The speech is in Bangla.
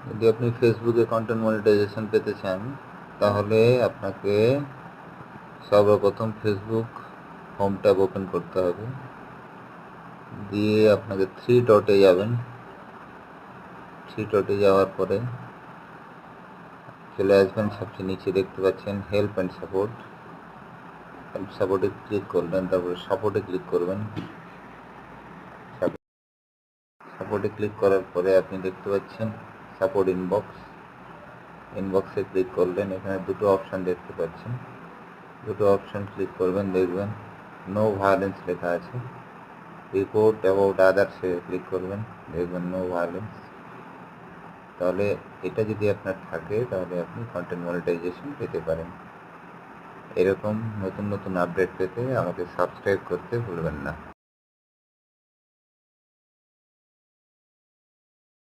যদি আপনি ফেসবুকে কন্টেন্ট মনিটাইজেশন পেতে চান তাহলে আপনাকে সর্বপ্রথম ফেসবুক হোম ট্যাব ওপেন করতে হবে, দিয়ে আপনাকে 3 ডটে যাবেন। 3 ডটে যাওয়ার পরে চলে আসবেন, সবচেয়ে নিচে দেখতে পাচ্ছেন হেল্প অ্যান্ড সাপোর্ট। হেল্প সাপোর্টে ক্লিক করবেন, তারপরে সাপোর্টে ক্লিক করবেন। সাপোর্টে ক্লিক করার পরে আপনি দেখতে পাচ্ছেন সাপোর্ট ইনবক্সে ক্লিক করলেন। এখানে দুটো অপশান দেখতে পাচ্ছেন, দুটো অপশান ক্লিক করবেন, দেখবেন নো ভায়োলেন্স লেখা আছে। রিপোর্ট অ্যাবাউট আদার্সে ক্লিক করবেন, দেখবেন নো ভায়োলেন্স। তাহলে এটা যদি আপনার থাকে তাহলে আপনি কন্টেন্ট মনিটাইজেশন পেতে পারেন। এরকম নতুন নতুন আপডেট পেতে আমাকে সাবস্ক্রাইব করতে ভুলবেন না।